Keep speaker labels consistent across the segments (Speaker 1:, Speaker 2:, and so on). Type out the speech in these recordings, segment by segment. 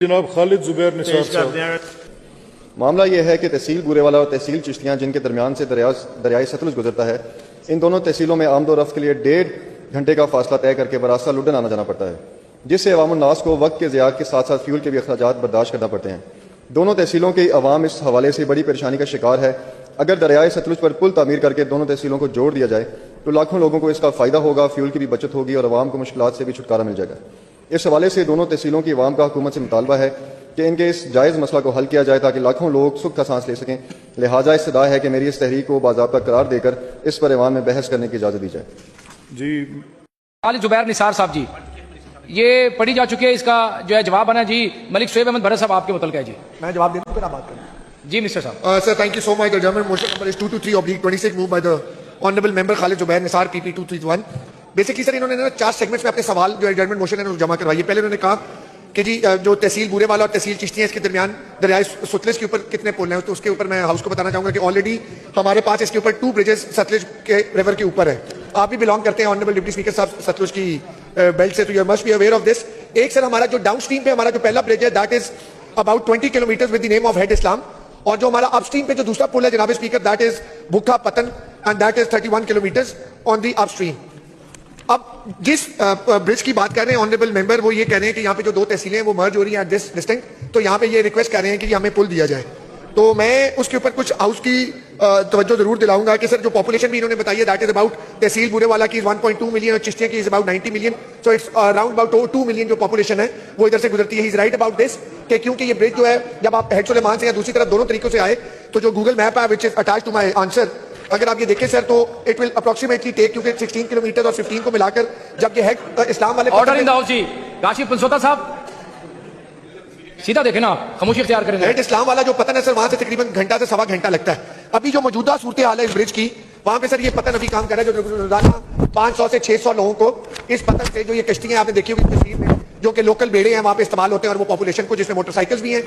Speaker 1: जनाब खालिद जुबैर निसार साहब।
Speaker 2: मामला यह है कि तहसील बूरेवाला और तहसील चिश्तियाँ जिनके दरमियान से दरियाई सतलुज गुजरता है, इन दोनों तहसीलों में आमद रफ्त के लिए 1.5 घंटे का फासला तय करके बरास्ता लुडन आना जाना पड़ता है, जिससे अवामुन्नास को वक्त के ज़िया के साथ साथ फ्यूल के भी अखराजात बर्दाश्त करना पड़ते हैं। दोनों तहसीलों की आवाम इस हवाले से बड़ी परेशानी का शिकार है। अगर दरियाई सतलुज पर पुल तामीर करके दोनों तहसीलों को जोड़ दिया जाए तो लाखों लोगों को इसका फ़ायदा होगा, फ्यूल की भी बचत होगी और आवाम को मुश्किलात से भी छुटकारा मिल जाएगा। इस हवाले से दोनों तहसीलों की आवाम का हुकूमत से मुतालबा है कि इनके इस जायज़ मसला को हल किया जाए ताकि लाखों लोग सुख का सांस ले सकें। लिहाजा इस्तदा है कि मेरी इस तहरीक को बाज़ाब्ता करार देकर इस पर ऐवान में बहस करने की इजाज़त दी जाए।
Speaker 1: जी
Speaker 3: खालिद जुबैर निसार साहब जी, ये पढ़ी जा चुकी है, इसका जो है जवाब आना जी। मलिक शुएब अहमद भरत साहब आपके मुतल्लिक़ है जी।
Speaker 4: मैं जवाब देता हूं, फिर आप बात करें।
Speaker 3: जी मिस्टर साहब।
Speaker 4: Sir, thank you so much. The German motion number is 223/26 moved by the honorable member Khalid Zubair Nisar PP 231. Basically sir इन्होंने ना 4 सेगमेंट्स में अपने सवाल जो जजमेंट मोशन है जमा करवाइए। पहले उन्होंने कहा कि जी जो तहसील बूरेवाला और तहसील चिश्तियाँ इसके दरमियान दरियाई सतलुज के ऊपर कितने पुल हैं, तो उसके ऊपर मैं हाउस को बताना चाहूंगा कि ऑलरेडी हमारे पास इसके ऊपर 2 ब्रिजेस सतलुज के रिवर के ऊपर है। आप भी बिलोंग करते हैं ऑनरेबल डिप्टी स्पीकर साहब सतलुज की बेल्ट से, तो you must be aware of this. एक सर हमारा जो डाउन स्ट्रीम पे हमारा जो पहला ब्रिज है that is about 20 kilometre with the name of head Islam, और जो हमारा अपस्ट्रीम पे जो दूसरा पुल है जनाब स्पीकर दैट इज भुक्खा पतन and that is 31 kilometre on the upstream. अब जिस ब्रिज की बात कर रहे हैं ऑनरेबल मेंबर, वो ये कह रहे हैं कि यहाँ पे जो 2 तहसीलें हैं वो मर्ज हो रही हैं एट दिस डिस्टेंट, तो यहाँ पे ये रिक्वेस्ट कर रहे हैं कि हमें पुल दिया जाए। तो मैं उसके ऊपर कुछ हाउस की तवज्जो जरूर दिलाऊंगा कि सर जो पॉपुलेशन भी इन्होंने बताई है दैट इज अबाउट तहसील बूरेवाला की 1.2 मिलियन और चिश्तिया की is about 90 million, so it's around about 2 million जो पॉपुलेशन है वो इधर से गुजरती है। He is right about this कि क्योंकि ये ब्रिज जो है जब आप हेड सुलेमान से या दूसरी तरफ दोनों तरीकों से आए तो जो गूगल मैप है which is attach to my answer, अगर आप ये देखें सर तो इट विल अप्रोक्सीमेटली टेक, क्योंकि 16 किलोमीटर और 15 को मिलाकर जब ये हेड इस्लाम वाले
Speaker 3: ऑर्डर इन द हाउस जी। काशिफ पंसोता साहब सीधा देखें ना, खामोशी इख्तियार करें।
Speaker 4: हेड इस्लाम वाला जो पतन है सर वहां से तकरीबन घंटा से सवा घंटा लगता है। अभी जो मौजूदा सूरत हाल है इस ब्रिज की, वहां पे सर ये पतन अभी काम कर रहा है जो रोजाना 500 से 600 लोगों को इस पतन से, जो ये कश्तियां आपने देखी होगी तस्वीर में, जो कि लोकल बेड़े हैं वहां पे इस्तेमाल होते हैं, और वो पॉपुलेशन को जिसमें मोटरसाइकिल्स भी हैं,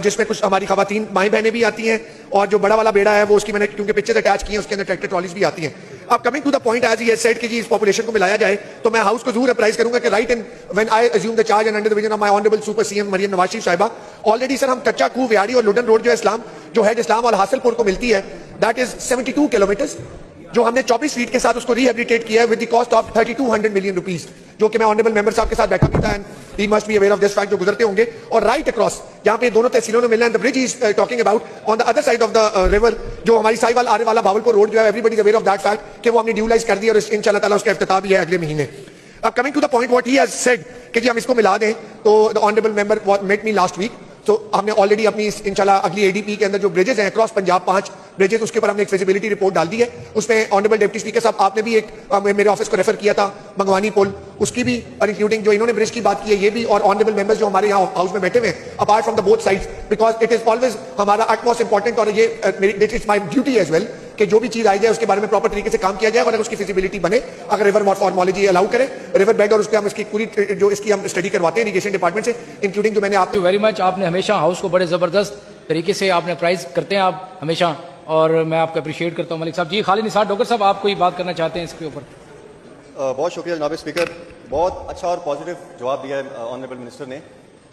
Speaker 4: जिसमें कुछ हमारी खवातीन माई बहनें भी आती हैं, और जो बड़ा वाला बेड़ा है वो उसकी मैंने क्योंकि पिक्चर्स अटैच की हैं उसके अंदर ट्रैक्टर ट्रॉलीज भी आती हैं। अब coming to the point as he said कि जी इस पॉपुलेशन को मिलाया जाए, तो मैं हाउस को जरूर अप्राइज करूंगा कि right in when I assume the charge and under the vision of my honourable super CM Maryam Nawaz Sharif Sahiba, already sir हम कच्चा कू व्याड़ी और लुडन रोड जो इस्लाम जो हेड इस्लाम और हासिलपुर को मिलती है दैट इज 72 किलोमीटर, जो हमने 24 फीट के साथ उसको रिहेबिलिटेट किया है with the cost of 3200 million rupees, जो कि मैं ऑनरेबल मेंबर साहब के साथ बैठा भी था and he must be aware of this fact, जो गुजरते होंगे। और राइट अक्रॉस जहां पे दोनों तहसीलों में मिलना है, the bridge is talking about on the other side of the river, जो हमारी साहिवाल आने वाला भावलपुर रोड जो है, everybody is aware of that fact कि वो हमने ड्यूलाइज कर दिया और इंशाल्लाह ताला उसका इफ्तिताह भी है अगले महीने। अब coming to the point what he has said कि जी हम इसको मिला दें, तो the honourable member met me last week, तो हमने ऑलरेडी अपनी इंशाल्लाह अगली एडीपी के अंदर जो ब्रिजेस हैं अक्रॉस पंजाब 5 ब्रिजेस, उसके ऊपर हमने एक फिजिबिलिटी रिपोर्ट डाल दी है। उसमें ऑनरेबल डिप्टी स्पीकर साहब आपने भी एक मेरे ऑफिस को रेफर किया था मंगवानी पुल, उसकी भी और इंक्लूडिंग जो इन्होंने ब्रिज की बात की है ये भी, और ऑनरेबल मेंबर्स जो हमारे यहाँ हाउस में बैठे हुए apart from the both sides, because it is always हमारा अटमोस्ट इंपॉर्टेंट, और ये it is my duty as well कि जो भी चीज आई जाए उसके बारे में प्रॉपर तरीके से काम किया जाए, और अगर उसकी फिजिबिलिटी बने, अगर रिवर मॉर्फोलॉजी अलाउ करे रिवर बेड, और उसके हम इसकी पूरी जो इसकी हम स्टडी करवाते हैं इरिगेशन डिपार्टमेंट से, इंक्लूडिंग जो मैंने आपको
Speaker 3: वेरी मच, आपने हमेशा हाउस को बड़े जबरदस्त तरीके से आपने प्राइज करते हैं आप हमेशा, और मैं आपका अप्रिशिएट करता हूँ। मलिक साहब जी, खालिद निसार डॉक्टर साहब आप कोई बात करना चाहते हैं इसके ऊपर?
Speaker 2: बहुत शुक्रिया जनाब स्पीकर, बहुत अच्छा और पॉजिटिव जवाब दिया है ऑनरेबल मिनिस्टर ने।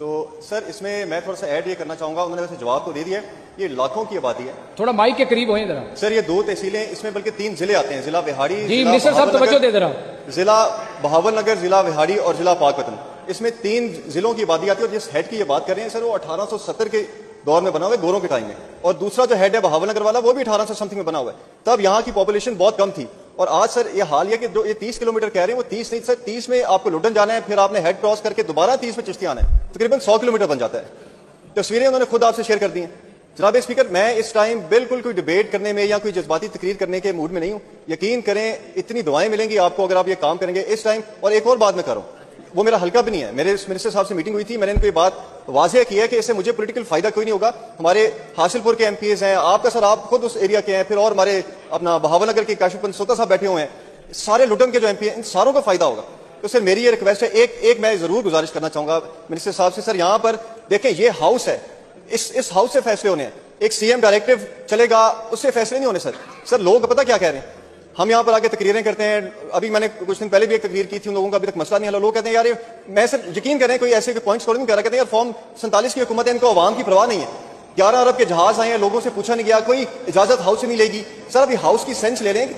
Speaker 2: तो सर इसमें मैं थोड़ा सा ऐड ये करना चाहूँगा, उन्होंने वैसे जवाब तो दे दिया, ये लाखों की आबादी है।
Speaker 3: थोड़ा माइक के करीब होएं जरा
Speaker 2: सर, ये 2 तहसीलें, इसमें बल्कि 3 जिले आते हैं, जिला बिहारी,
Speaker 3: जी मिनिस्टर साहब तवज्जो दे जरा,
Speaker 2: जिला बहावलनगर, जिला बिहारी और जिला पाकपतन, इसमें 3 जिलों की आबादी आती है। और जिस हेड की ये बात कर रहे हैं सर, वो 1870 के दौर में बना हुआ है, गोरों के टाइम में, और दूसरा जो हेड है बहावलनगर वाला वो भी 1800 समथिंग में बना हुआ है। तब यहाँ की पॉपुलेशन बहुत कम थी, और आज सर ये हाल है कि जो ये 30 किलोमीटर कह रहे हैं वो 30 नहीं सर, 30 में आपको लुडन जाना है, फिर आपने हेड क्रॉस करके दोबारा 30 में चिश्ती आना है, तकरीबन 100 किलोमीटर बन जाता है। तस्वीरें उन्होंने खुद आपसे शेयर कर दी हैं। जनाब स्पीकर, मैं इस टाइम बिल्कुल कोई डिबेट करने में या कोई जज्बाती तकरीर करने के मूड में नहीं हूँ। यकीन करें इतनी दुआएं मिलेंगी आपको अगर आप ये काम करेंगे इस टाइम। और एक और बात मैं करूँ, वो मेरा हल्का भी नहीं है, मेरे मिनिस्टर साहब से मीटिंग हुई थी, मैंने इनको ये बात वाज़ेह की है कि इससे मुझे पॉलिटिकल फायदा कोई नहीं होगा। हमारे हासिलपुर के एमपीएस हैं, आपका सर आप खुद उस एरिया के हैं, फिर और हमारे अपना बहावलनगर के काशिफ पंसोता साहब बैठे हुए हैं, सारे लुडन के जो एमपी हैं, इन सारों को फायदा होगा। तो सर मेरी ये रिक्वेस्ट है, एक मैं जरूर गुजारिश करना चाहूंगा मिनिस्टर साहब से, सर यहाँ पर देखें ये हाउस है, इस हाउस से फैसले होने हैं, एक सीएम डायरेक्टिव चलेगा उससे फैसले नहीं होने। सर लोग पता क्या कह रहे हैं, हम यहाँ पर आके तकरीरें करते हैं। अभी मैंने कुछ दिन पहले भी एक तकरीर की थी, उन लोगों का अभी तक मसला नहीं हल। लोग कहते हैं यार ये, मैं सर यकीन करें कोई ऐसे पॉइंट्स नहीं कह रहा, कहते हैं यार फॉर्म 47 की हुकूमत है, इनको अवाम की परवाह नहीं है। 11 अरब के जहाज आए हैं, लोगों से पूछा नहीं गया, कोई इजाजत हाउस से नहीं लेगी। सर अभी हाउस की सेंस ले रहे हैं कि